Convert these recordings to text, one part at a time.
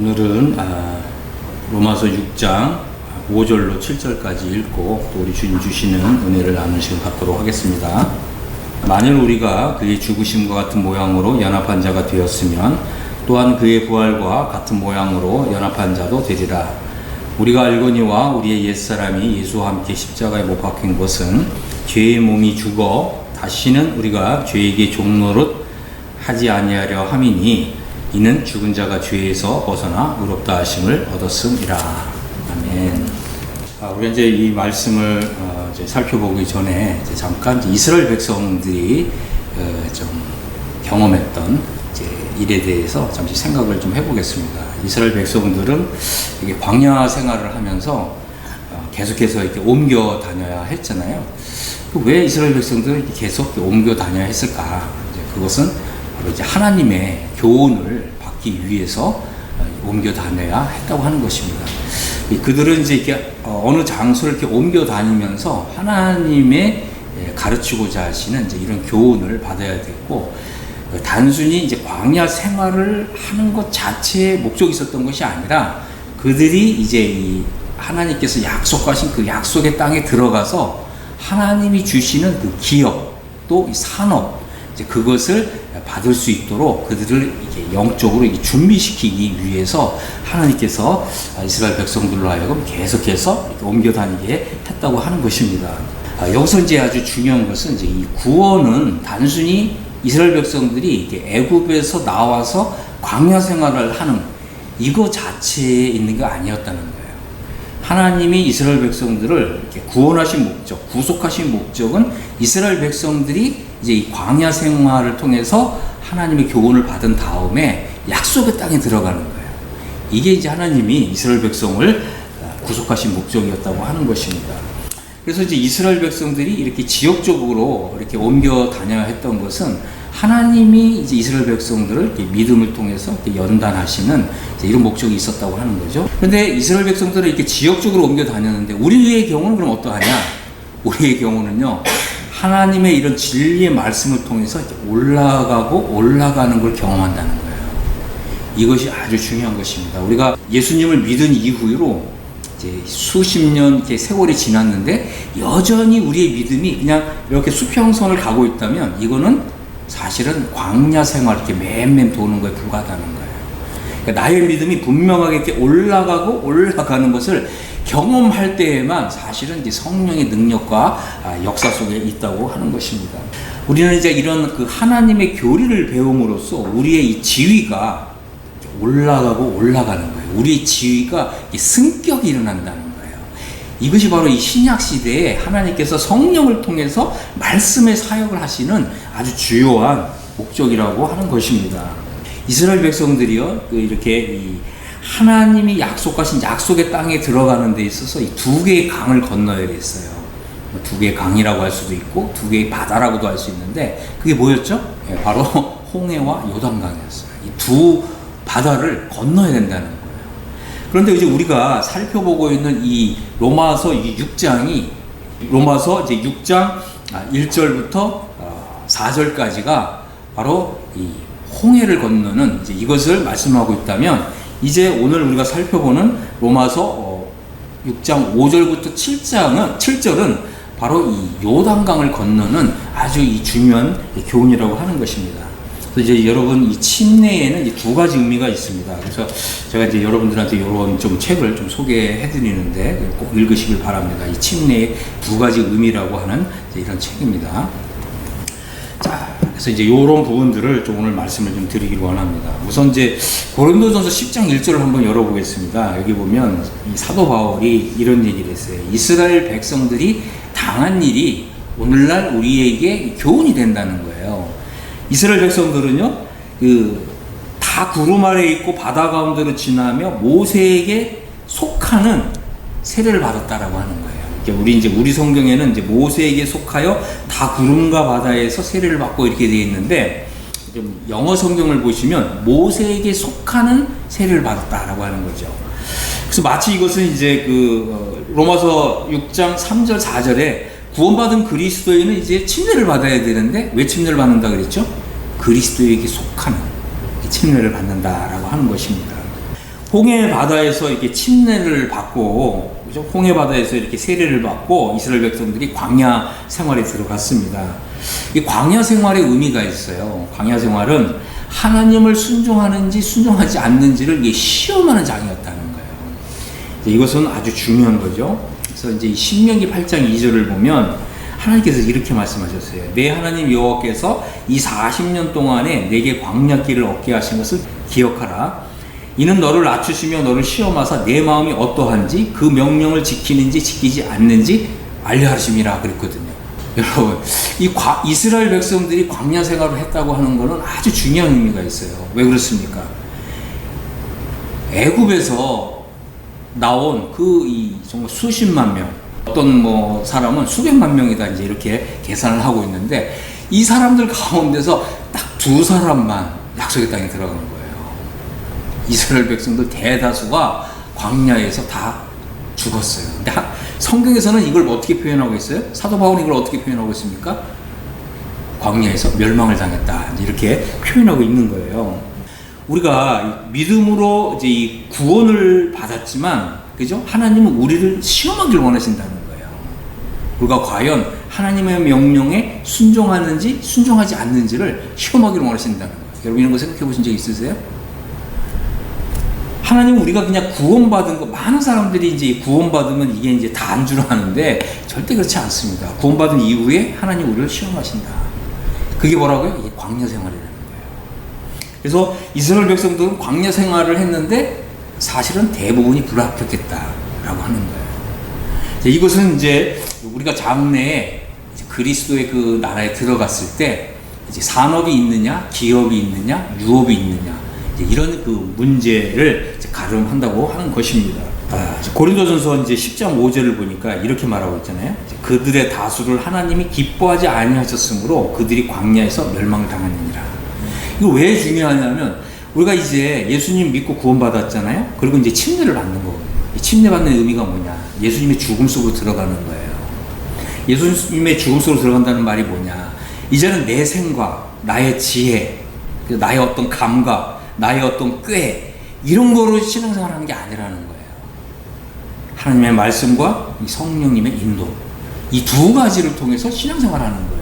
오늘은 로마서 6장 5절로 7절까지 읽고 또 우리 주님 주시는 은혜를 나누는 시간 갖도록 하겠습니다. 만일 우리가 그의 죽으심과 같은 모양으로 연합한 자가 되었으면 또한 그의 부활과 같은 모양으로 연합한 자도 되리라. 우리가 알거니와 우리의 옛사람이 예수와 함께 십자가에 못 박힌 것은 죄의 몸이 죽어 다시는 우리가 죄에게 종노릇 하지 아니하려 함이니 이는 죽은 자가 죄에서 벗어나 의롭다 하심을 얻었음이라. 아멘. 우리 이제 이 말씀을 이제 살펴보기 전에 이제 잠깐 이스라엘 백성들이 좀 경험했던 이제 일에 대해서 잠시 생각을 좀 해보겠습니다. 이스라엘 백성들은 이게 광야 생활을 하면서 계속해서 이렇게 옮겨 다녀야 했잖아요. 왜 이스라엘 백성들은 계속 옮겨 다녀야 했을까? 이제 그것은 이제 하나님의 교훈을 받기 위해서 옮겨 다녀야 했다고 하는 것입니다. 그들은 이제 이렇게 어느 장소를 이렇게 옮겨 다니면서 하나님의 가르치고자 하시는 이제 이런 교훈을 받아야 됐고, 단순히 이제 광야 생활을 하는 것 자체에 목적이 있었던 것이 아니라 그들이 이제 이 하나님께서 약속하신 그 약속의 땅에 들어가서 하나님이 주시는 그 기업 또 이 산업 이제 그것을 받을 수 있도록 그들을 이게 영적으로 이게 준비시키기 위해서 하나님께서 이스라엘 백성들로 하여금 계속해서 이렇게 옮겨 다니게 했다고 하는 것입니다. 여기서 이제 아주 중요한 것은 이제 이 구원은 단순히 이스라엘 백성들이 이렇게 애굽에서 나와서 광야 생활을 하는 이거 자체에 있는 게 아니었다는 거예요. 하나님이 이스라엘 백성들을 이렇게 구원하신 목적, 구속하신 목적은 이스라엘 백성들이 이제 이 광야 생활을 통해서 하나님의 교훈을 받은 다음에 약속의 땅에 들어가는 거예요. 이게 이제 하나님이 이스라엘 백성을 구속하신 목적이었다고 하는 것입니다. 그래서 이제 이스라엘 백성들이 이렇게 지역적으로 이렇게 옮겨 다녀야 했던 것은 하나님이 이제 이스라엘 백성들을 이렇게 믿음을 통해서 이렇게 연단하시는 이제 이런 목적이 있었다고 하는 거죠. 그런데 이스라엘 백성들은 이렇게 지역적으로 옮겨 다녔는데 우리의 경우는 그럼 어떠하냐? 우리의 경우는요, 하나님의 이런 진리의 말씀을 통해서 이렇게 올라가는 걸 경험한다는 거예요. 이것이 아주 중요한 것입니다. 우리가 예수님을 믿은 이후로 이제 수십 년 이렇게 세월이 지났는데 여전히 우리의 믿음이 그냥 이렇게 수평선을 가고 있다면 이거는 사실은 광야 생활 이렇게 맴맴 도는 거에 불과하다는 거예요. 그러니까 나의 믿음이 분명하게 이렇게 올라가는 것을 경험할 때에만 사실은 이제 성령의 능력과 역사 속에 있다고 하는 것입니다. 우리는 이제 이런 그 하나님의 교리를 배움으로써 우리의 이 지위가 올라가는 거예요. 우리의 지위가 승격이 일어난다는 거예요. 이것이 바로 이 신약 시대에 하나님께서 성령을 통해서 말씀의 사역을 하시는 아주 주요한 목적이라고 하는 것입니다. 이스라엘 백성들이요, 이렇게 이 하나님이 약속하신 약속의 땅에 들어가는 데 있어서 이 두 개의 강을 건너야 됐어요. 두 개의 강이라고 할 수도 있고 두 개의 바다라고도 할 수 있는데 그게 뭐였죠? 바로 홍해와 요단강이었어요. 이 두 바다를 건너야 된다는 거예요. 그런데 이제 우리가 살펴보고 있는 이 로마서 6장이 로마서 이제 6장 1절부터 4절까지가 바로 이 홍해를 건너는 이제 이것을 말씀하고 있다면 이제 오늘 우리가 살펴보는 로마서 6장 5절부터 7절은 바로 이 요단강을 건너는 아주 이 중요한 교훈이라고 하는 것입니다. 그래서 이제 여러분 이 침례에는 이제 두 가지 의미가 있습니다. 그래서 제가 이제 여러분들한테 이런 좀 책을 좀 소개해 드리는데 꼭 읽으시길 바랍니다. 이 침례의 두 가지 의미라고 하는 이런 책입니다. 자, 그래서 이제 이런 부분들을 좀 오늘 말씀을 좀 드리기를 원합니다. 우선 이제 고린도전서 10장 1절을 한번 열어보겠습니다. 여기 보면 이 사도 바울이 이런 얘기를 했어요. 이스라엘 백성들이 당한 일이 오늘날 우리에게 교훈이 된다는 거예요. 이스라엘 백성들은요, 다 구름 아래에 있고 바다 가운데로 지나며 모세에게 속하는 세례를 받았다라고 하는 거예요. 우리 성경에는 이제 모세에게 속하여 다 구름과 바다에서 세례를 받고 이렇게 되어 있는데 좀 영어 성경을 보시면 모세에게 속하는 세례를 받았다라고 하는 거죠. 그래서 마치 이것은 이제 로마서 6장 3절 4절에 구원받은 그리스도인은 이제 침례를 받아야 되는데 왜 침례를 받는다 그랬죠? 그리스도에게 속하는 침례를 받는다라고 하는 것입니다. 홍해 바다에서 이렇게 침례를 받고, 그죠? 홍해 바다에서 이렇게 세례를 받고 이스라엘 백성들이 광야 생활에 들어갔습니다. 이 광야 생활의 의미가 있어요. 광야 생활은 하나님을 순종하는지 순종하지 않는지를 이게 시험하는 장이었다는 거예요. 이것은 아주 중요한 거죠. 그래서 이제 신명기 8장 2절을 보면 하나님께서 이렇게 말씀하셨어요. 내 하나님 여호와께서 이 40년 동안에 내게 광야길을 얻게 하신 것을 기억하라. 이는 너를 낮추시며 너를 시험하사 내 마음이 어떠한지 그 명령을 지키는지 지키지 않는지 알려 하심이라 그랬거든요. 여러분, 이스라엘 백성들이 광야 생활을 했다고 하는 것은 아주 중요한 의미가 있어요. 왜 그렇습니까? 애굽에서 나온 정말 수십만 명, 어떤 사람은 수백만 명이다 이제 이렇게 계산을 하고 있는데, 이 사람들 가운데서 딱 두 사람만 약속의 땅에 들어간 거예요. 이스라엘 백성들 대다수가 광야에서 다 죽었어요. 근데 성경에서는 이걸 어떻게 표현하고 있어요? 사도 바울은 이걸 어떻게 표현하고 있습니까? 광야에서 멸망을 당했다, 이렇게 표현하고 있는 거예요. 우리가 믿음으로 이제 이 구원을 받았지만, 그죠? 하나님은 우리를 시험하길 원하신다는 거예요. 우리가 과연 하나님의 명령에 순종하는지 순종하지 않는지를 시험하길 원하신다는 거예요. 여러분, 이런 거 생각해 보신 적 있으세요? 하나님은 우리가 그냥 구원받은 거, 많은 사람들이 이제 구원받으면 이게 이제 다 안 줄 아는데 절대 그렇지 않습니다. 구원받은 이후에 하나님 우리를 시험하신다. 그게 뭐라고요? 이게 광야 생활이라는 거예요. 그래서 이스라엘 백성들은 광야 생활을 했는데 사실은 대부분이 불합격했다라고 하는 거예요. 이것은 이제 우리가 장래에 그리스도의 그 나라에 들어갔을 때 이제 산업이 있느냐, 기업이 있느냐, 유업이 있느냐, 이런 그 문제를 가름한다고 하는 것입니다. 고린도전서 이제 10장 5절을 보니까 이렇게 말하고 있잖아요. 그들의 다수를 하나님이 기뻐하지 아니하셨으므로 그들이 광야에서 멸망을 당하느니라. 이거 왜 중요하냐면, 우리가 이제 예수님 믿고 구원받았잖아요. 그리고 이제 침례를 받는 거거든요. 이 침례 받는 의미가 뭐냐? 예수님의 죽음 속으로 들어가는 거예요. 예수님의 죽음 속으로 들어간다는 말이 뭐냐? 이제는 내 생각, 나의 지혜, 나의 어떤 감각, 나의 어떤 꾀, 이런 거로 신앙생활 하는 게 아니라는 거예요. 하나님의 말씀과 성령님의 인도, 이 두 가지를 통해서 신앙생활 하는 거예요.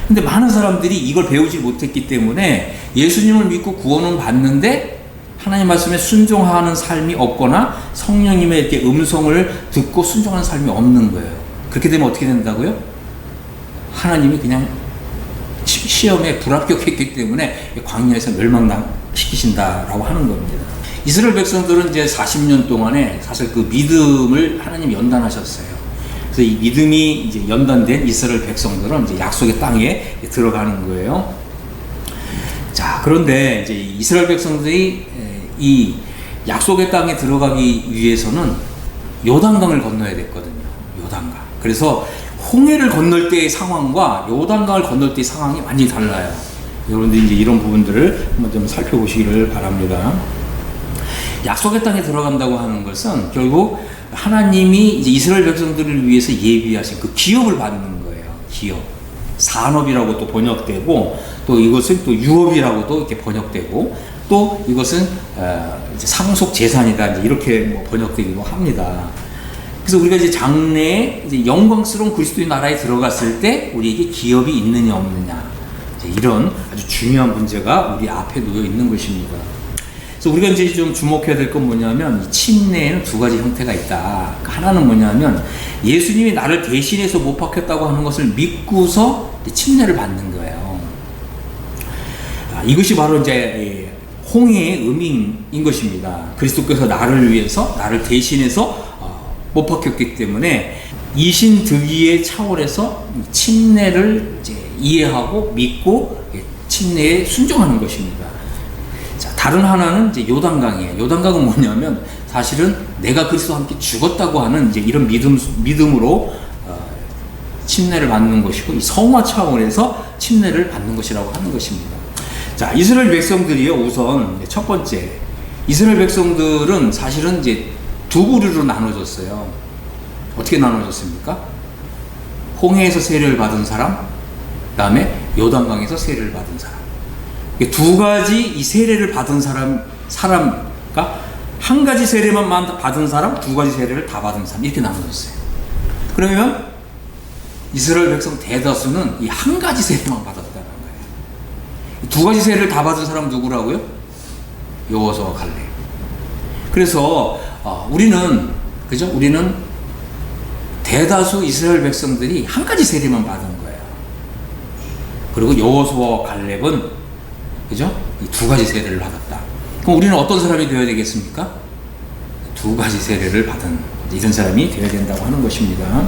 근데 많은 사람들이 이걸 배우지 못했기 때문에 예수님을 믿고 구원은 받는데 하나님 말씀에 순종하는 삶이 없거나 성령님의 이렇게 음성을 듣고 순종하는 삶이 없는 거예요. 그렇게 되면 어떻게 된다고요? 하나님이 그냥 시험에 불합격했기 때문에 광야에서 멸망시키신다라고 하는 겁니다. 이스라엘 백성들은 이제 40년 동안에 사실 그 믿음을 하나님 연단하셨어요. 그래서 이 믿음이 이제 연단된 이스라엘 백성들은 이제 약속의 땅에 들어가는 거예요. 자, 그런데 이제 이스라엘 백성들이 이 약속의 땅에 들어가기 위해서는 요단강을 건너야 됐거든요. 요단강. 그래서 홍해를 건널 때의 상황과 요단강을 건널 때의 상황이 완전히 달라요. 여러분들이 이제 이런 부분들을 한번 좀 살펴보시기를 바랍니다. 약속의 땅에 들어간다고 하는 것은 결국 하나님이 이제 이스라엘 백성들을 위해서 예비하신 그 기업을 받는 거예요. 기업. 산업이라고 또 번역되고, 또 이것은 또 유업이라고도 이렇게 번역되고, 또 이것은 이제 상속 재산이다, 이제 이렇게 뭐 번역되기도 합니다. 그래서 우리가 이제 장래에 이제 영광스러운 그리스도의 나라에 들어갔을 때 우리에게 기업이 있느냐 없느냐, 이제 이런 아주 중요한 문제가 우리 앞에 놓여 있는 것입니다. 그래서 우리가 이제 좀 주목해야 될 건 뭐냐면, 이 침례에는 두 가지 형태가 있다. 하나는 뭐냐면 예수님이 나를 대신해서 못 박혔다고 하는 것을 믿고서 침례를 받는 거예요. 이것이 바로 이제 홍해의 의미인 것입니다. 그리스도께서 나를 위해서, 나를 대신해서 못 박혔기 때문에 이신득의의 차원에서 침례를 이제 이해하고 믿고 침례에 순종하는 것입니다. 자, 다른 하나는 이제 요단강이에요. 요단강은 뭐냐면 사실은 내가 그리스도와 함께 죽었다고 하는 이제 이런 믿음으로 침례를 받는 것이고, 이 성화 차원에서 침례를 받는 것이라고 하는 것입니다. 자, 이스라엘 백성들이요, 우선 첫 번째, 이스라엘 백성들은 사실은 이제 두 부류로 나눠졌어요. 어떻게 나눠졌습니까? 홍해에서 세례를 받은 사람, 그 다음에 요단강에서 세례를 받은 사람. 두 가지 이 세례를 받은 사람과 한 가지 세례만 받은 사람, 두 가지 세례를 다 받은 사람, 이렇게 나눠졌어요. 그러면 이스라엘 백성 대다수는 이 한 가지 세례만 받았다는 거예요. 두 가지 세례를 다 받은 사람 누구라고요? 여호수아와 갈렙. 그래서 우리는 대다수 이스라엘 백성들이 한 가지 세례만 받은 거예요. 그리고 여호수아와 갈렙은 그죠? 이 두 가지 세례를 받았다. 그럼 우리는 어떤 사람이 되어야 되겠습니까? 두 가지 세례를 받은 이런 사람이 되어야 된다고 하는 것입니다.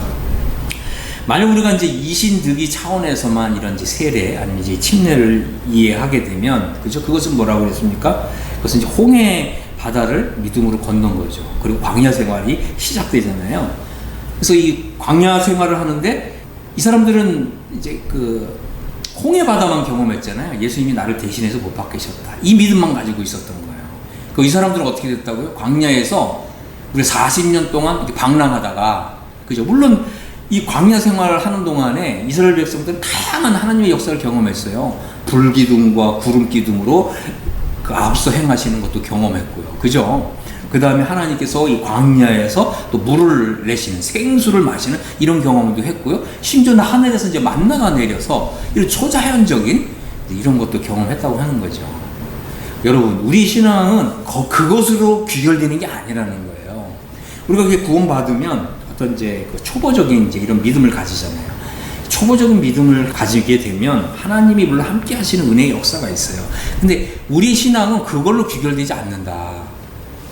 만약 우리가 이제 이신득이 차원에서만 이런 이제 세례 아니면 이제 침례를 이해하게 되면 그죠? 그것은 뭐라고 했습니까? 그것은 이제 홍해 바다를 믿음으로 건넌 거죠. 그리고 광야 생활이 시작되잖아요. 그래서 이 광야 생활을 하는데 이 사람들은 이제 그 홍해 바다만 경험했잖아요. 예수님이 나를 대신해서 못 박히셨다. 이 믿음만 가지고 있었던 거예요. 이 사람들은 어떻게 됐다고요? 광야에서 우리 40년 동안 이렇게 방랑하다가 그죠? 물론 이 광야 생활을 하는 동안에 이스라엘 백성들은 다양한 하나님의 역사를 경험했어요. 불기둥과 구름기둥으로 그 앞서 행하시는 것도 경험했고요. 그죠? 그 다음에 하나님께서 이 광야에서 또 물을 내시는 생수를 마시는 이런 경험도 했고요. 심지어는 하늘에서 이제 만나가 내려서 이런 초자연적인 이런 것도 경험했다고 하는 거죠. 여러분, 우리 신앙은 그것으로 귀결되는 게 아니라는 거예요. 우리가 그게 구원받으면 어떤 이제 그 초보적인 이제 이런 믿음을 가지잖아요. 초보적인 믿음을 가지게 되면 하나님이 물론 함께 하시는 은혜의 역사가 있어요. 근데 우리 신앙은 그걸로 귀결되지 않는다.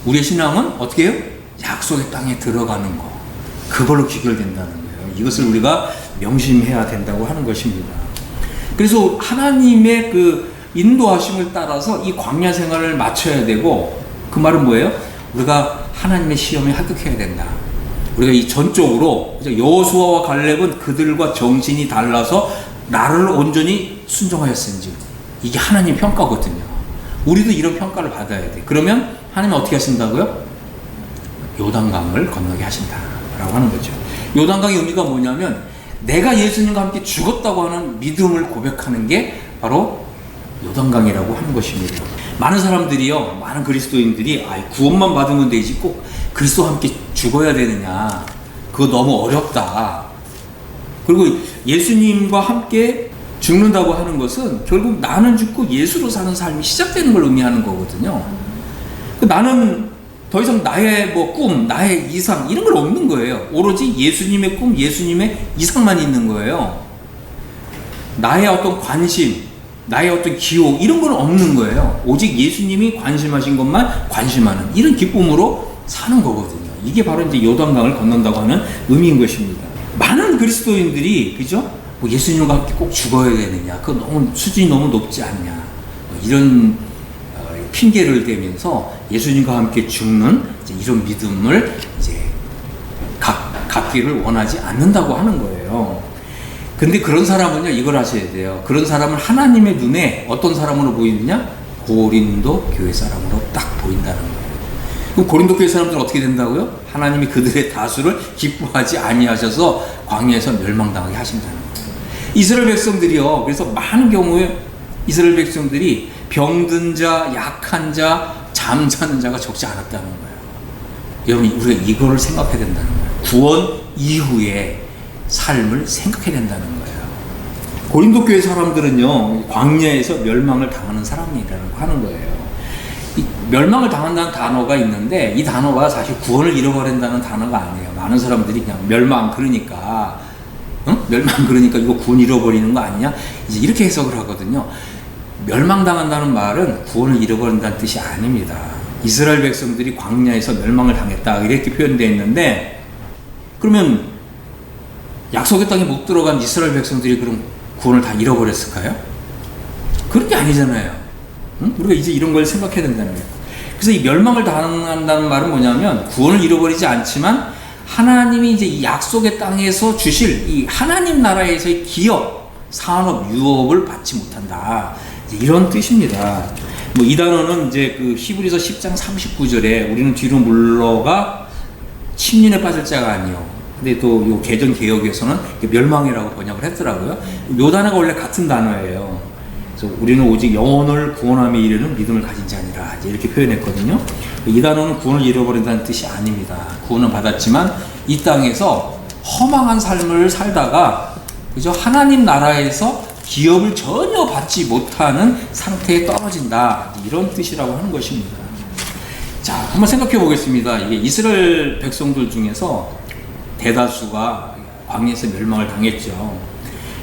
우리의 신앙은 어떻게 해요? 약속의 땅에 들어가는 거. 그걸로 귀결된다는 거예요. 이것을 우리가 명심해야 된다고 하는 것입니다. 그래서 하나님의 그 인도하심을 따라서 이 광야 생활을 마쳐야 되고, 그 말은 뭐예요? 우리가 하나님의 시험에 합격해야 된다. 우리가 이 전적으로 여호수아와 갈렙은 그들과 정신이 달라서 나를 온전히 순종하였은지, 이게 하나님 평가거든요. 우리도 이런 평가를 받아야 돼. 그러면 하나님은 어떻게 하신다고요? 요단강을 건너게 하신다라고 하는 거죠. 요단강의 의미가 뭐냐면 내가 예수님과 함께 죽었다고 하는 믿음을 고백하는 게 바로 요단강이라고 하는 것입니다. 많은 사람들이요, 많은 그리스도인들이 구원만 받으면 되지 꼭 그리스도와 함께 죽어야 되느냐, 그거 너무 어렵다. 그리고 예수님과 함께 죽는다고 하는 것은 결국 나는 죽고 예수로 사는 삶이 시작되는 걸 의미하는 거거든요. 나는 더 이상 나의 꿈, 나의 이상 이런 걸 없는 거예요. 오로지 예수님의 꿈, 예수님의 이상만 있는 거예요. 나의 어떤 관심, 나의 어떤 기호 이런 건 없는 거예요. 오직 예수님이 관심하신 것만 관심하는 이런 기쁨으로 사는 거거든요. 이게 바로 이제 요단강을 건넌다고 하는 의미인 것입니다. 많은 그리스도인들이 그죠? 예수님과 함께 꼭 죽어야 되느냐? 그 너무 수준이 너무 높지 않냐? 이런 핑계를 대면서 예수님과 함께 죽는 이런 믿음을 이제 갖기를 원하지 않는다고 하는 거예요. 근데 그런 사람은요, 이걸 아셔야 돼요. 그런 사람은 하나님의 눈에 어떤 사람으로 보이느냐? 고린도 교회 사람으로 딱 보인다는 거예요. 그럼 고린도 교회 사람들은 어떻게 된다고요? 하나님이 그들의 다수를 기뻐하지 아니하셔서 광야에서 멸망당하게 하신다는 거예요. 이스라엘 백성들이요, 그래서 많은 경우에 이스라엘 백성들이 병든 자, 약한 자, 잠자는 자가 적지 않았다는 거예요. 여러분, 우리가 이거를 생각해야 된다는 거예요. 구원 이후의 삶을 생각해야 된다는 거예요. 고린도 교회 사람들은요, 광야에서 멸망을 당하는 사람이라고 하는 거예요. 이 멸망을 당한다는 단어가 있는데 이 단어가 사실 구원을 잃어버린다는 단어가 아니에요. 많은 사람들이 그냥 멸망 그러니까 이거 구원 잃어버리는 거 아니냐? 이제 이렇게 해석을 하거든요. 멸망당한다는 말은 구원을 잃어버린다는 뜻이 아닙니다. 이스라엘 백성들이 광야에서 멸망을 당했다 이렇게 표현되어 있는데, 그러면 약속의 땅에 못 들어간 이스라엘 백성들이 그럼 구원을 다 잃어버렸을까요? 그런 게 아니잖아요. 우리가 이제 이런 걸 생각해야 된다는 거예요. 그래서 이 멸망을 당한다는 말은 뭐냐면 구원을 잃어버리지 않지만 하나님이 이제 이 약속의 땅에서 주실 이 하나님 나라에서의 기업, 산업, 유업을 받지 못한다. 이런 뜻입니다. 이 단어는 이제 그 히브리서 10장 39절에 우리는 뒤로 물러가 침륜에 빠질 자가 아니요. 근데 또 요 개정 개혁에서는 멸망이라고 번역을 했더라고요. 요 단어가 원래 같은 단어예요. 그래서 우리는 오직 영혼을 구원함에 이르는 믿음을 가진 자니라 이렇게 표현했거든요. 이 단어는 구원을 잃어버린다는 뜻이 아닙니다. 구원은 받았지만 이 땅에서 허망한 삶을 살다가 그죠? 하나님 나라에서 기업을 전혀 받지 못하는 상태에 떨어진다 이런 뜻이라고 하는 것입니다. 자, 한번 생각해 보겠습니다. 이게 이스라엘 백성들 중에서 대다수가 광야에서 멸망을 당했죠.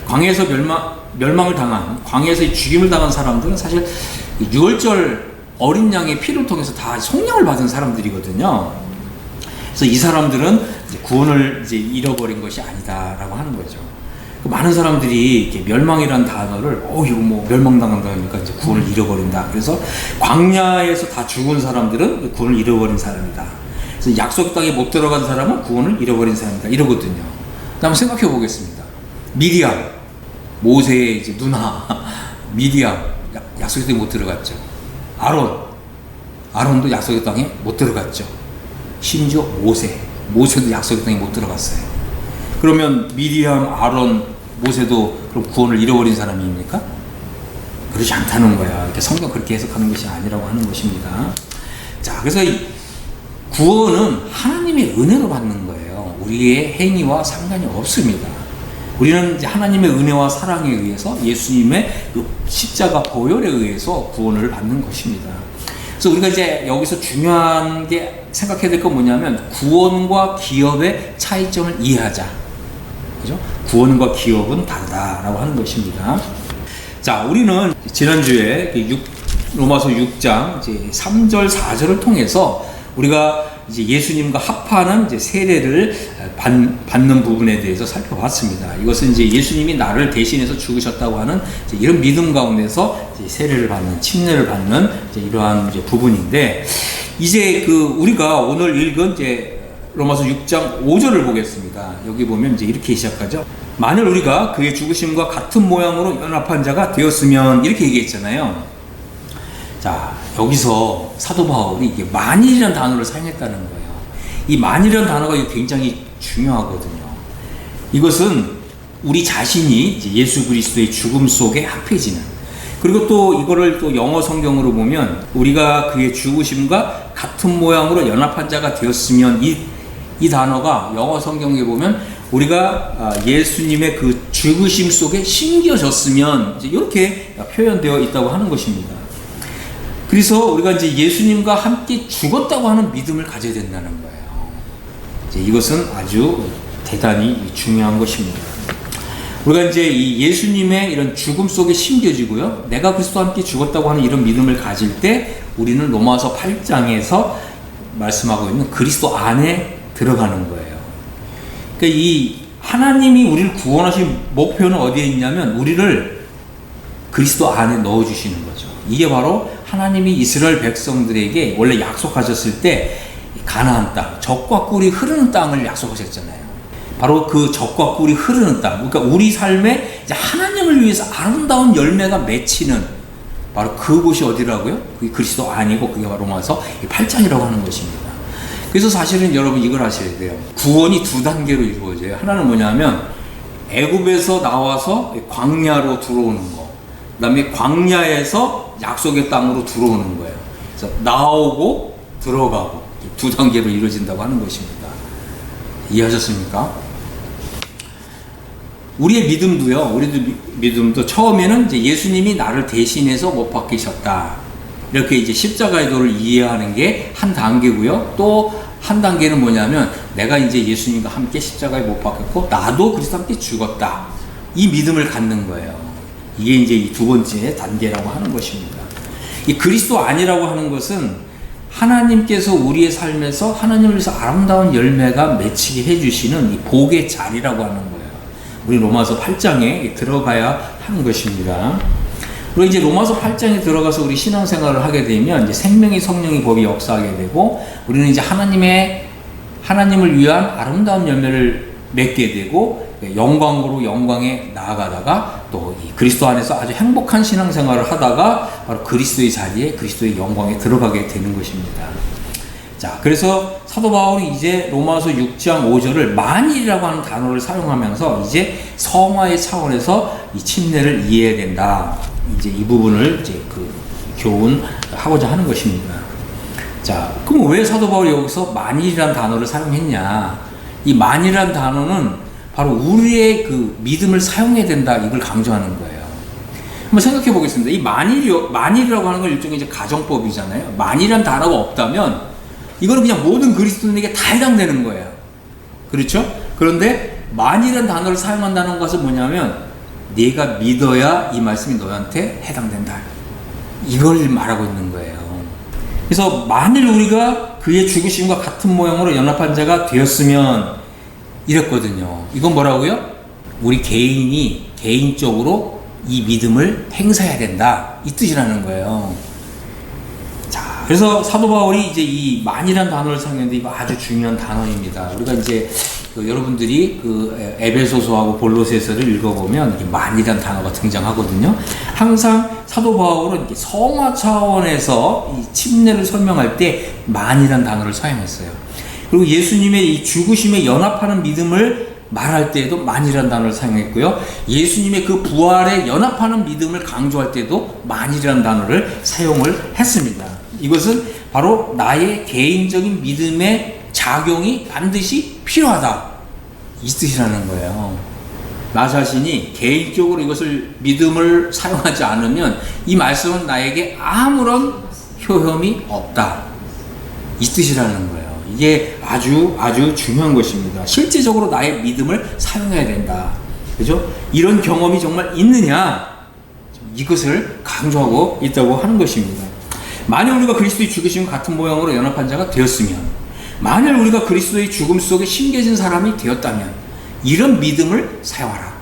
광야에서 멸망을 당한, 광야에서 죽임을 당한 사람들은 사실 6월절 어린 양의 피를 통해서 다 속량을 받은 사람들이거든요. 그래서 이 사람들은 이제 구원을 이제 잃어버린 것이 아니다라고 하는 거죠. 많은 사람들이 이렇게 멸망이라는 단어를 이거 뭐 멸망당한다니까 이제 구원을 잃어버린다. 그래서 광야에서 다 죽은 사람들은 구원을 잃어버린 사람이다. 그래서 약속 땅에 못 들어간 사람은 구원을 잃어버린 사람이다. 이러거든요. 한번 생각해 보겠습니다. 미디암, 모세의 이제 누나 미디암 약속의 땅에 못 들어갔죠. 아론도 약속의 땅에 못 들어갔죠. 심지어 모세도 약속의 땅에 못 들어갔어요. 그러면 미디암, 아론, 모세도 그럼 구원을 잃어버린 사람입니까? 그렇지 않다는 거야. 이렇게 성경 그렇게 해석하는 것이 아니라고 하는 것입니다. 자, 그래서 구원은 하나님의 은혜로 받는 거예요. 우리의 행위와 상관이 없습니다. 우리는 이제 하나님의 은혜와 사랑에 의해서 예수님의 그 십자가 보혈에 의해서 구원을 받는 것입니다. 그래서 우리가 이제 여기서 중요한 게 생각해야 될 건 뭐냐면 구원과 기업의 차이점을 이해하자. 그죠? 구원과 기업은 다르다라고 하는 것입니다. 자, 우리는 지난주에 로마서 6장 이제 3절, 4절을 통해서 우리가 이제 예수님과 합하는 이제 세례를 받는 부분에 대해서 살펴봤습니다. 이것은 이제 예수님이 나를 대신해서 죽으셨다고 하는 이제 이런 믿음 가운데서 이제 세례를 받는, 침례를 받는 이제 이러한 이제 부분인데, 이제 우리가 오늘 읽은 이제 로마서 6장 5절을 보겠습니다. 여기 보면 이제 이렇게 시작하죠. 만일 우리가 그의 죽으심과 같은 모양으로 연합한 자가 되었으면 이렇게 얘기했잖아요. 자, 여기서 사도 바울이 이게 만일이라는 단어를 사용했다는 거예요. 이 만일이라는 단어가 굉장히 중요하거든요. 이것은 우리 자신이 이제 예수 그리스도의 죽음 속에 합해지는, 그리고 또 이거를 또 영어 성경으로 보면 우리가 그의 죽으심과 같은 모양으로 연합한 자가 되었으면 이 단어가 영어 성경에 보면 우리가 예수님의 그 죽으심 속에 심겨졌으면 이렇게 표현되어 있다고 하는 것입니다. 그래서 우리가 이제 예수님과 함께 죽었다고 하는 믿음을 가져야 된다는 거예요. 이제 이것은 아주 대단히 중요한 것입니다. 우리가 이제 이 예수님의 이런 죽음 속에 심겨지고요, 내가 그리스도와 함께 죽었다고 하는 이런 믿음을 가질 때 우리는 로마서 8장에서 말씀하고 있는 그리스도 안에 들어가는 거예요. 그러니까 이 하나님이 우리를 구원하신 목표는 어디에 있냐면 우리를 그리스도 안에 넣어주시는 거죠. 이게 바로 하나님이 이스라엘 백성들에게 원래 약속하셨을 때 가나안 땅, 젖과 꿀이 흐르는 땅을 약속하셨잖아요. 바로 그 젖과 꿀이 흐르는 땅, 그러니까 우리 삶에 이제 하나님을 위해서 아름다운 열매가 맺히는 바로 그곳이 어디라고요? 그게 그리스도 안이고 그게 바로 로마서 8장이라고 하는 것입니다. 그래서 사실은 여러분 이걸 아셔야 돼요. 구원이 두 단계로 이루어져요. 하나는 뭐냐면 애굽에서 나와서 광야로 들어오는 거, 그 다음에 광야에서 약속의 땅으로 들어오는 거예요. 그래서 나오고 들어가고 두 단계로 이루어진다고 하는 것입니다. 이해하셨습니까? 우리의 믿음도요, 우리도 믿음도 처음에는 이제 예수님이 나를 대신해서 못 박히셨다, 이렇게 이제 십자가의 도를 이해하는 게 한 단계고요. 또 한 단계는 뭐냐면 내가 이제 예수님과 함께 십자가에 못 박혔고 나도 그리스도와 함께 죽었다, 이 믿음을 갖는 거예요. 이게 이제 이 두 번째 단계라고 하는 것입니다. 이 그리스도 아니라고 하는 것은 하나님께서 우리의 삶에서 하나님을 위해서 아름다운 열매가 맺히게 해주시는 이 복의 자리라고 하는 거예요. 우리 로마서 8장에 들어가야 하는 것입니다. 그리고 이제 로마서 8장에 들어가서 우리 신앙생활을 하게 되면 이제 생명의 성령의 법이 역사하게 되고 우리는 이제 하나님을 위한 아름다운 열매를 맺게 되고 영광으로 영광에 나아가다가 또 이 그리스도 안에서 아주 행복한 신앙생활을 하다가 바로 그리스도의 자리에 그리스도의 영광에 들어가게 되는 것입니다. 자, 그래서 사도 바울이 이제 로마서 6장 5절을 만일이라고 하는 단어를 사용하면서 이제 성화의 차원에서 이 침례를 이해해야 된다, 이제 이 부분을 이제 그 교훈하고자 하는 것입니다. 자, 그럼 왜 사도 바울이 여기서 만일이라는 단어를 사용했냐? 이 만일이라는 단어는 바로 우리의 그 믿음을 사용해야 된다, 이걸 강조하는 거예요. 한번 생각해 보겠습니다. 이 만일이라고 하는 건 일종의 이제 가정법이잖아요. 만일이라는 단어가 없다면 이거는 그냥 모든 그리스도인에게 다 해당되는 거예요. 그렇죠? 그런데 만일이라는 단어를 사용한다는 것은 뭐냐면 네가 믿어야 이 말씀이 너한테 해당된다, 이걸 말하고 있는 거예요. 그래서 만일 우리가 그의 죽으심과 같은 모양으로 연합한 자가 되었으면 이랬거든요. 이건 뭐라고요? 우리 개인이 개인적으로 이 믿음을 행사해야 된다, 이 뜻이라는 거예요. 자, 그래서 사도 바울이 이제 이 만이라는 단어를 사용했는데 이거 아주 중요한 단어입니다. 우리가 이제 여러분들이 그 에베소서하고 볼로새서를 읽어보면 이렇게 만이라는 단어가 등장하거든요. 항상 사도 바울은 성화 차원에서 이 침례를 설명할 때 만이라는 단어를 사용했어요. 그리고 예수님의 이 죽으심에 연합하는 믿음을 말할 때에도 만이라는 단어를 사용했고요. 예수님의 그 부활에 연합하는 믿음을 강조할 때도 만이라는 단어를 사용을 했습니다. 이것은 바로 나의 개인적인 믿음의 작용이 반드시 필요하다, 이 뜻이라는 거예요. 나 자신이 개인적으로 이것을 믿음을 사용하지 않으면 이 말씀은 나에게 아무런 효험이 없다, 이 뜻이라는 거예요. 이게 아주 중요한 것입니다. 실제적으로 나의 믿음을 사용해야 된다. 그죠? 이런 경험이 정말 있느냐, 이것을 강조하고 있다고 하는 것입니다. 만일 우리가 그리스도의 죽으심 같은 모양으로 연합한 자가 되었으면, 만일 우리가 그리스도의 죽음 속에 심겨진 사람이 되었다면 이런 믿음을 사용하라,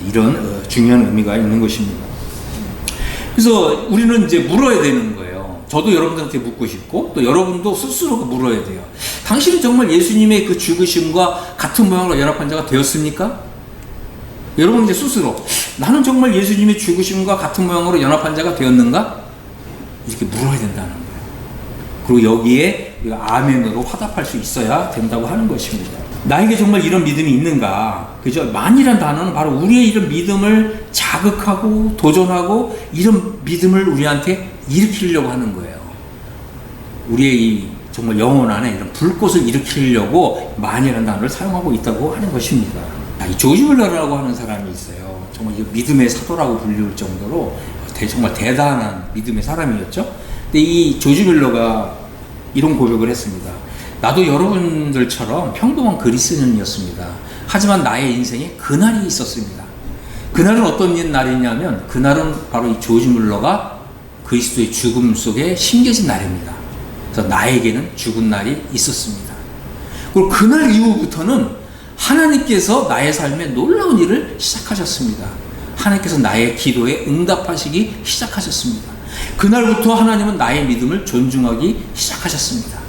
이런 중요한 의미가 있는 것입니다. 그래서 우리는 이제 물어야 되는 거예요. 저도 여러분들한테 묻고 싶고 또 여러분도 스스로 물어야 돼요. 당신은 정말 예수님의 그 죽으심과 같은 모양으로 연합한 자가 되었습니까? 여러분 이제 스스로 나는 정말 예수님의 죽으심과 같은 모양으로 연합한 자가 되었는가? 이렇게 물어야 된다는 거예요. 그리고 여기에 우리가 아멘으로 화답할 수 있어야 된다고 하는 것입니다. 나에게 정말 이런 믿음이 있는가? 그죠? 만이란 단어는 바로 우리의 이런 믿음을 자극하고 도전하고 이런 믿음을 우리한테 일으키려고 하는 거예요. 우리의 이 정말 영혼 안에 이런 불꽃을 일으키려고 만이라는 단어를 사용하고 있다고 하는 것입니다. 이 조지 뮬러라고 하는 사람이 있어요. 정말 믿음의 사도라고 불릴 정도로 정말 대단한 믿음의 사람이었죠. 근데 이 조지 뮬러가 이런 고백을 했습니다. 나도 여러분들처럼 평범한 그리스도인이었습니다. 하지만 나의 인생에 그날이 있었습니다. 그날은 어떤 날이냐면 그날은 바로 이 조지 뮬러가 그리스도의 죽음 속에 심겨진 날입니다. 그래서 나에게는 죽은 날이 있었습니다. 그리고 그날 이후부터는 하나님께서 나의 삶에 놀라운 일을 시작하셨습니다. 하나님께서 나의 기도에 응답하시기 시작하셨습니다. 그날부터 하나님은 나의 믿음을 존중하기 시작하셨습니다.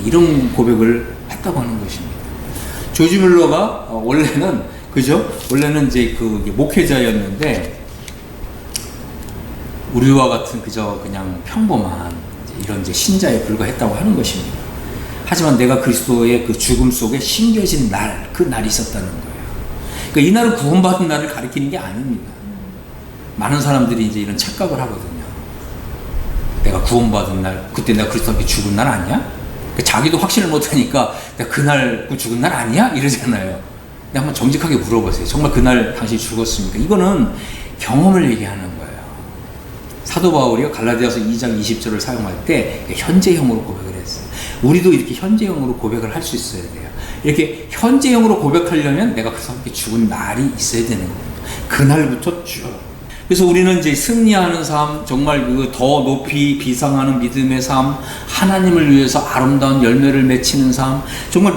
이런 고백을 했다고 하는 것입니다. 조지 뮬러가 원래는 이제 그 목회자였는데 우리와 같은 그냥 평범한 이런 이제 신자에 불과했다고 하는 것입니다. 하지만 내가 그리스도의 그 죽음 속에 심겨진 날, 그 날이 있었다는 거예요. 그러니까 이 날은 구원받은 날을 가리키는 게 아닙니다. 많은 사람들이 이제 이런 착각을 하거든요. 내가 구원받은 날, 그때 내가 그리스도와 함께 죽은 날 아니야? 자기도 확신을 못하니까 내가 그날 그 죽은 날 아니야? 이러잖아요. 근데 한번 정직하게 물어보세요. 정말 그날 당신이 죽었습니까? 이거는 경험을 얘기하는 거예요. 사도 바울이 갈라디아서 2장 20절을 사용할 때 현재형으로 고백을 했어요. 우리도 이렇게 현재형으로 고백을 할 수 있어야 돼요. 이렇게 현재형으로 고백하려면 내가 그래서 함께 죽은 날이 있어야 되는 거예요. 그날부터 쭉. 그래서 우리는 이제 승리하는 삶, 정말 그 더 높이 비상하는 믿음의 삶, 하나님을 위해서 아름다운 열매를 맺히는 삶, 정말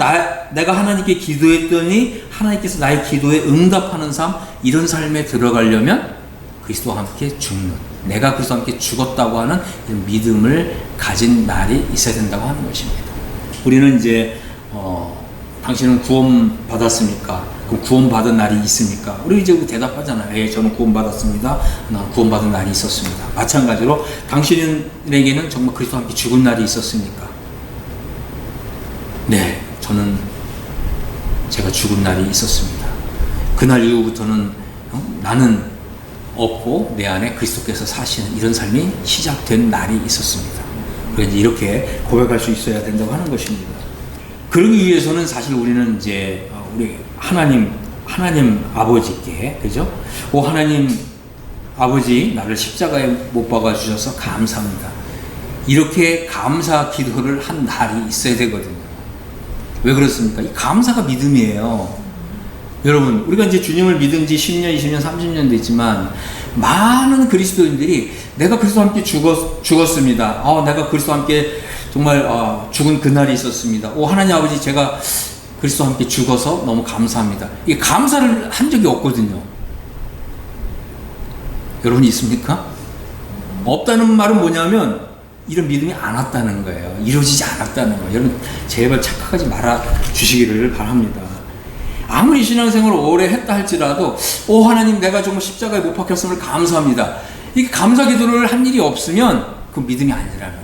내가 하나님께 기도했더니 하나님께서 나의 기도에 응답하는 삶, 이런 삶에 들어가려면 그리스도와 함께 죽는, 내가 그리스도와 함께 죽었다고 하는 이런 믿음을 가진 날이 있어야 된다고 하는 것입니다. 우리는 이제 당신은 구원 받았습니까? 그럼 구원받은 날이 있습니까? 우리 이제 대답하잖아요. 예, 저는 구원받았습니다. 난 구원받은 날이 있었습니다. 마찬가지로 당신에게는 정말 그리스도와 함께 죽은 날이 있었습니까? 네, 저는 제가 죽은 날이 있었습니다. 그날 이후부터는 나는 없고 내 안에 그리스도께서 사시는 이런 삶이 시작된 날이 있었습니다. 그래서 이렇게 고백할 수 있어야 된다고 하는 것입니다. 그러기 위해서는 사실 우리는 이제 우리 하나님 아버지께, 그죠? 오 하나님 아버지, 나를 십자가에 못 박아 주셔서 감사합니다. 이렇게 감사 기도를 한 날이 있어야 되거든요. 왜 그렇습니까? 이 감사가 믿음이에요. 여러분, 우리가 이제 주님을 믿은 지 10년, 20년, 30년 됐지만 많은 그리스도인들이 내가 그리스도와 함께 죽었습니다. 내가 그리스도와 함께 정말 죽은 그날이 있었습니다. 오 하나님 아버지, 제가 그리스도와 함께 죽어서 너무 감사합니다. 이게 감사를 한 적이 없거든요. 여러분 있습니까? 없다는 말은 뭐냐면 이런 믿음이 안 왔다는 거예요. 이루어지지 않았다는 거예요. 여러분 제발 착각하지 말아 주시기를 바랍니다. 아무리 신앙생활을 오래 했다 할지라도 오 하나님, 내가 정말 십자가에 못 박혔음을 감사합니다. 이게 감사 기도를 한 일이 없으면 그 믿음이 아니라는 거예요.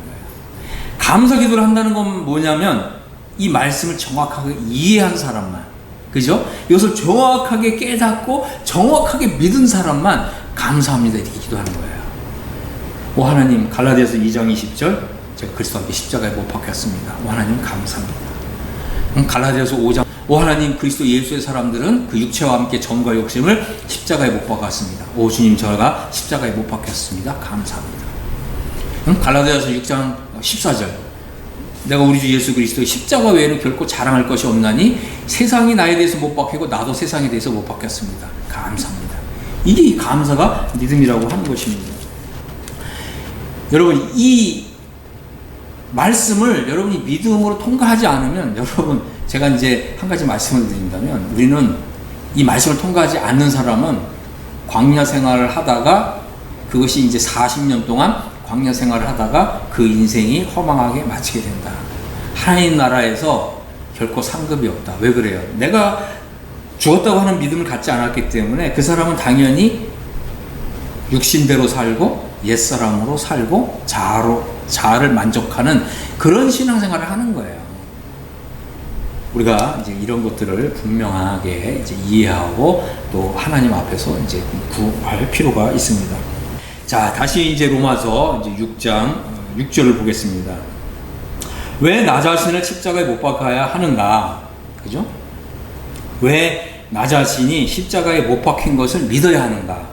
감사 기도를 한다는 건 뭐냐면 이 말씀을 정확하게 이해한 사람만, 그죠? 이것을 정확하게 깨닫고 정확하게 믿은 사람만 감사합니다 이렇게 기도하는 거예요. 오 하나님, 갈라디아서 2장 20절, 제가 그리스도와 함께 십자가에 못 박혔습니다. 오 하나님 감사합니다. 갈라디아서 5장, 오 하나님, 그리스도 예수의 사람들은 그 육체와 함께 점과 욕심을 십자가에 못 박았습니다. 오 주님, 저가 십자가에 못 박혔습니다. 감사합니다. 갈라디아서 6장 14절, 내가 우리 주 예수 그리스도의 십자가 외에는 결코 자랑할 것이 없나니 세상이 나에 대해서 못 박히고 나도 세상에 대해서 못 박혔습니다. 감사합니다. 이게 감사가 믿음이라고 하는 것입니다. 여러분, 이 말씀을 여러분이 믿음으로 통과하지 않으면, 여러분 제가 이제 한 가지 말씀을 드린다면, 우리는 이 말씀을 통과하지 않는 사람은 광야 생활을 하다가 그것이 이제 40년 동안 광야 생활을 하다가 그 인생이 허망하게 마치게 된다. 하나님 나라에서 결코 상급이 없다. 왜 그래요? 내가 죽었다고 하는 믿음을 갖지 않았기 때문에 그 사람은 당연히 육신대로 살고 옛사람으로 살고 자아를 만족하는 그런 신앙생활을 하는 거예요. 우리가 이제 이런 것들을 분명하게 이제 이해하고 또 하나님 앞에서 이제 구할 필요가 있습니다. 자, 다시 이제 로마서 이제 6장 6절을 보겠습니다. 왜 나 자신을 십자가에 못 박아야 하는가? 그죠? 왜 나 자신이 십자가에 못 박힌 것을 믿어야 하는가?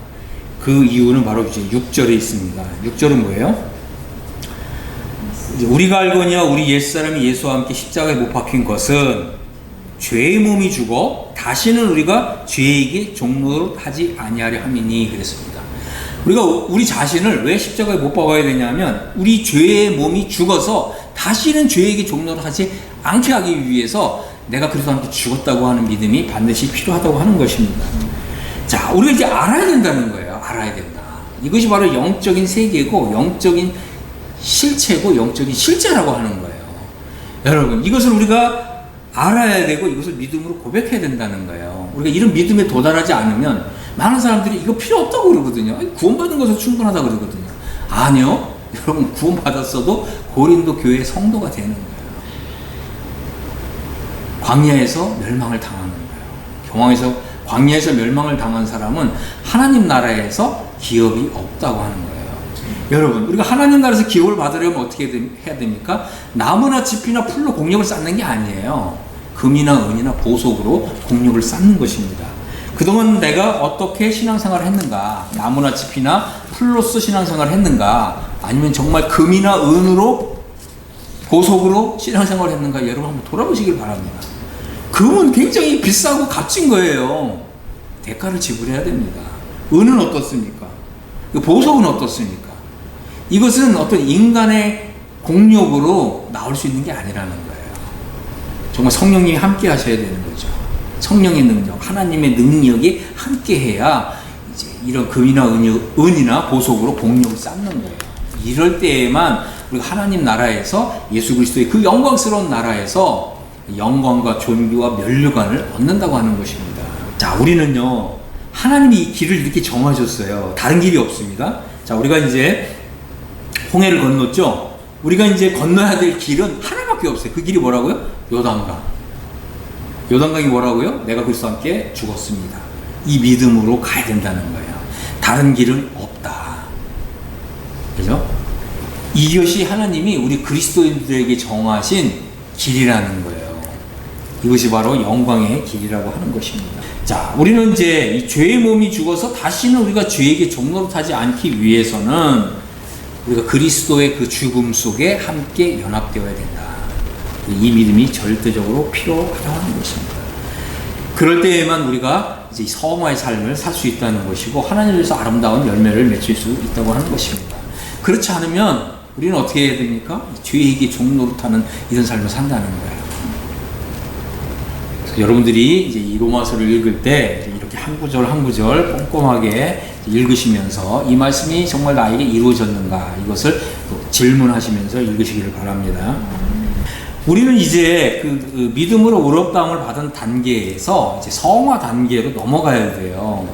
그 이유는 바로 이제 6절에 있습니다. 6절은 뭐예요? 우리가 알거니와 우리 옛사람이 예수와 함께 십자가에 못 박힌 것은 죄의 몸이 죽어 다시는 우리가 죄에게 종노릇하지 아니하려 함이니 그랬습니다. 우리가 우리 자신을 왜 십자가에 못 박아야 되냐면 우리 죄의 몸이 죽어서 다시는 죄에게 종노릇하지 않게 하기 위해서 내가 그리스도와 함께 죽었다고 하는 믿음이 반드시 필요하다고 하는 것입니다. 자, 우리가 이제 알아야 된다는 거예요. 알아야 된다. 이것이 바로 영적인 세계고 영적인 실체고 영적인 실제라고 하는 거예요. 여러분, 이것을 우리가 알아야 되고 이것을 믿음으로 고백해야 된다는 거예요. 우리가 이런 믿음에 도달하지 않으면 많은 사람들이 이거 필요 없다고 그러거든요. 구원받은 것은 충분하다 그러거든요. 아니요. 여러분, 구원받았어도 고린도 교회 성도가 되는 거예요. 광야에서 멸망을 당하는 거예요. 광야에서 멸망을 당한 사람은 하나님 나라에서 기업이 없다고 하는 거예요. 여러분, 우리가 하나님 나라에서 기업을 받으려면 어떻게 해야 됩니까? 나무나 짚이나 풀로 공력을 쌓는 게 아니에요. 금이나 은이나 보석으로 공력을 쌓는 것입니다. 그동안 내가 어떻게 신앙생활을 했는가? 나무나 짚이나 풀로서 신앙생활을 했는가? 아니면 정말 금이나 은으로 보석으로 신앙생활을 했는가? 여러분 한번 돌아보시길 바랍니다. 금은 굉장히 비싸고 값진 거예요. 대가를 지불해야 됩니다. 은은 어떻습니까? 보석은 어떻습니까? 이것은 어떤 인간의 공력으로 나올 수 있는 게 아니라는 거예요. 정말 성령님이 함께 하셔야 되는 거죠. 성령의 능력, 하나님의 능력이 함께 해야 이제 이런 금이나 은이나 보석으로 공력을 쌓는 거예요. 이럴 때에만 우리가 하나님 나라에서 예수 그리스도의 그 영광스러운 나라에서 영광과 존귀와 면류관을 얻는다고 하는 것입니다. 자, 우리는요, 하나님이 이 길을 이렇게 정하셨어요. 다른 길이 없습니다. 자, 우리가 이제 홍해를 건넜죠? 우리가 이제 건너야 될 길은 하나밖에 없어요. 그 길이 뭐라고요? 요단강. 요단강이 뭐라고요? 내가 그리스도와 함께 죽었습니다. 이 믿음으로 가야 된다는 거예요. 다른 길은 없다. 그죠? 이것이 하나님이 우리 그리스도인들에게 정하신 길이라는 거예요. 이것이 바로 영광의 길이라고 하는 것입니다. 자, 우리는 이제 이 죄의 몸이 죽어서 다시는 우리가 죄에게 종노릇하지 않기 위해서는 우리가 그리스도의 그 죽음 속에 함께 연합되어야 된다. 이 믿음이 절대적으로 필요하다고 하는 것입니다. 그럴 때에만 우리가 이제 성화의 삶을 살 수 있다는 것이고 하나님을 위해서 아름다운 열매를 맺을 수 있다고 하는 것입니다. 그렇지 않으면 우리는 어떻게 해야 됩니까? 죄에게 종노릇하는 이런 삶을 산다는 거예요. 그래서 여러분들이 이제 이 로마서를 읽을 때 이렇게 한 구절 한 구절 꼼꼼하게 읽으시면서 이 말씀이 정말 나에게 이루어졌는가 이것을 질문하시면서 읽으시기를 바랍니다. 우리는 이제 그 믿음으로 의롭다함을 받은 단계에서 이제 성화 단계로 넘어가야 돼요.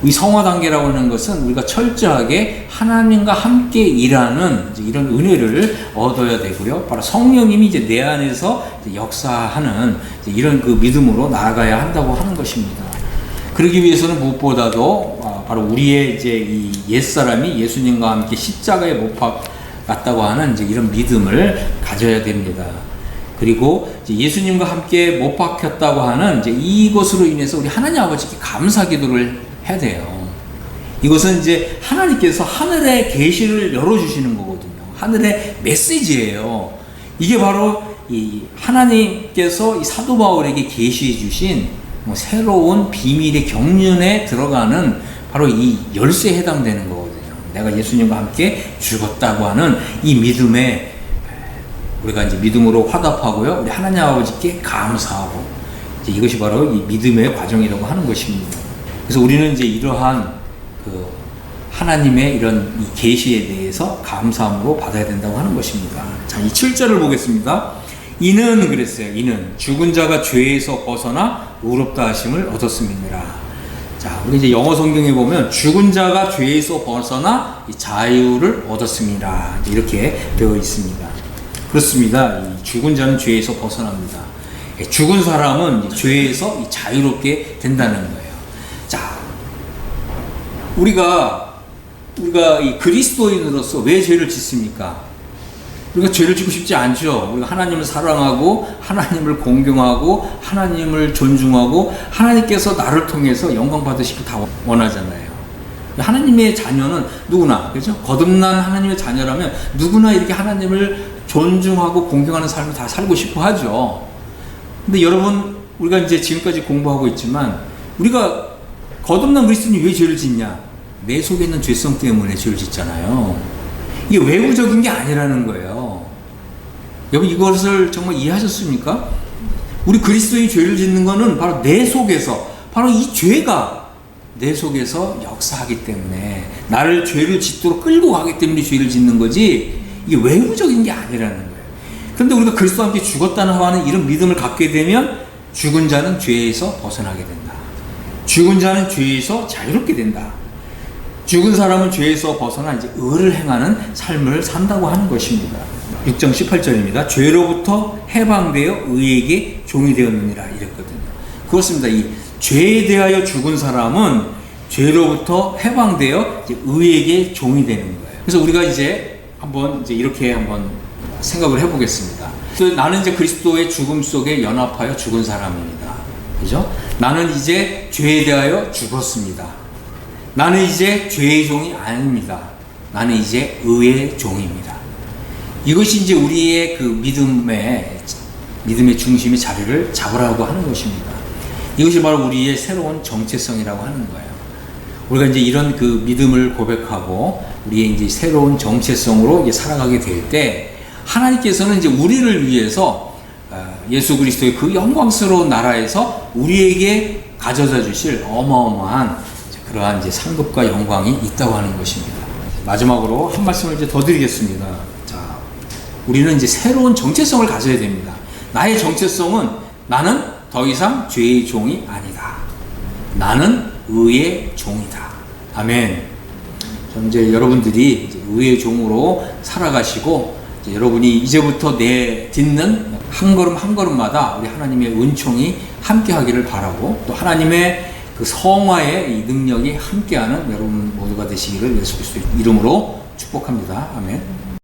이 성화 단계라고 하는 것은 우리가 철저하게 하나님과 함께 일하는 이런 은혜를 얻어야 되고요. 바로 성령님이 이제 내 안에서 이제 역사하는 이제 이런 그 믿음으로 나아가야 한다고 하는 것입니다. 그러기 위해서는 무엇보다도 바로 우리의 이제 이 옛사람이 예수님과 함께 십자가에 못 박았다고 하는 이제 이런 믿음을 가져야 됩니다. 그리고 이제 예수님과 함께 못 박혔다고 하는 이제 이것으로 인해서 우리 하나님 아버지께 감사 기도를 해야 돼요. 이것은 이제 하나님께서 하늘의 계시를 열어주시는 거거든요. 하늘의 메시지예요. 이게 바로 이 하나님께서 이 사도 바울에게 계시해 주신 새로운 비밀의 경륜에 들어가는 바로 이 열쇠에 해당되는 거거든요. 내가 예수님과 함께 죽었다고 하는 이 믿음에 우리가 이제 믿음으로 화답하고요. 우리 하나님 아버지께 감사하고 이것이 바로 이 믿음의 과정이라고 하는 것입니다. 그래서 우리는 이제 이러한 그 하나님의 이런 이 계시에 대해서 감사함으로 받아야 된다고 하는 것입니다. 자, 이 7절을 보겠습니다. 이는 그랬어요. 이는 죽은 자가 죄에서 벗어나 의롭다 하심을 얻었음이니라. 자, 우리 이제 영어 성경에 보면 죽은 자가 죄에서 벗어나 자유를 얻었음이라 이렇게 되어 있습니다. 그렇습니다. 이 죽은 자는 죄에서 벗어납니다. 죽은 사람은 죄에서 자유롭게 된다는 거예요. 자, 우리가 이 그리스도인으로서 왜 죄를 짓습니까? 우리가 죄를 짓고 싶지 않죠. 우리가 하나님을 사랑하고 하나님을 공경하고 하나님을 존중하고 하나님께서 나를 통해서 영광 받으시길 다 원하잖아요. 하나님의 자녀는 누구나, 그렇죠? 거듭난 하나님의 자녀라면 누구나 이렇게 하나님을 존중하고 공경하는 삶을 다 살고 싶어 하죠. 근데 여러분, 우리가 이제 지금까지 공부하고 있지만 우리가 거듭난 그리스도인이 왜 죄를 짓냐? 내 속에 있는 죄성 때문에 죄를 짓잖아요. 이게 외부적인 게 아니라는 거예요. 여러분, 이것을 정말 이해하셨습니까? 우리 그리스도인이 죄를 짓는 거는 바로 내 속에서, 바로 이 죄가 내 속에서 역사하기 때문에, 나를 죄를 짓도록 끌고 가기 때문에 죄를 짓는 거지, 이게 외부적인 게 아니라는 거예요. 그런데 우리가 그리스도와 함께 죽었다는 하는 이런 믿음을 갖게 되면 죽은 자는 죄에서 벗어나게 된다. 죽은 자는 죄에서 자유롭게 된다. 죽은 사람은 죄에서 벗어나 이제 의를 행하는 삶을 산다고 하는 것입니다. 6장 18절입니다. 죄로부터 해방되어 의에게 종이 되었느니라 이랬거든요. 그렇습니다. 이 죄에 대하여 죽은 사람은 죄로부터 해방되어 이제 의에게 종이 되는 거예요. 그래서 우리가 이제 한번 이제 이렇게 한번 생각을 해보겠습니다. 나는 이제 그리스도의 죽음 속에 연합하여 죽은 사람입니다. 그죠? 나는 이제 죄에 대하여 죽었습니다. 나는 이제 죄의 종이 아닙니다. 나는 이제 의의 종입니다. 이것이 이제 우리의 그 믿음의 중심의 자리를 잡으라고 하는 것입니다. 이것이 바로 우리의 새로운 정체성이라고 하는 거예요. 우리가 이제 이런 그 믿음을 고백하고 우리의 이제 새로운 정체성으로 이제 살아가게 될 때 하나님께서는 이제 우리를 위해서 예수 그리스도의 그 영광스러운 나라에서 우리에게 가져다 주실 어마어마한 그러한 이제 상급과 영광이 있다고 하는 것입니다. 마지막으로 한 말씀을 이제 더 드리겠습니다. 자, 우리는 이제 새로운 정체성을 가져야 됩니다. 나의 정체성은 나는 더 이상 죄의 종이 아니다. 나는 의의 종이다. 아멘. 저는 이제 여러분들이 이제 의의 종으로 살아가시고 이제 여러분이 이제부터 내 딛는 한 걸음 한 걸음마다 우리 하나님의 은총이 함께하기를 바라고 또 하나님의 그 성화의 이 능력이 함께하는 여러분 모두가 되시기를 예수 그리스도의 이름으로 축복합니다. 아멘.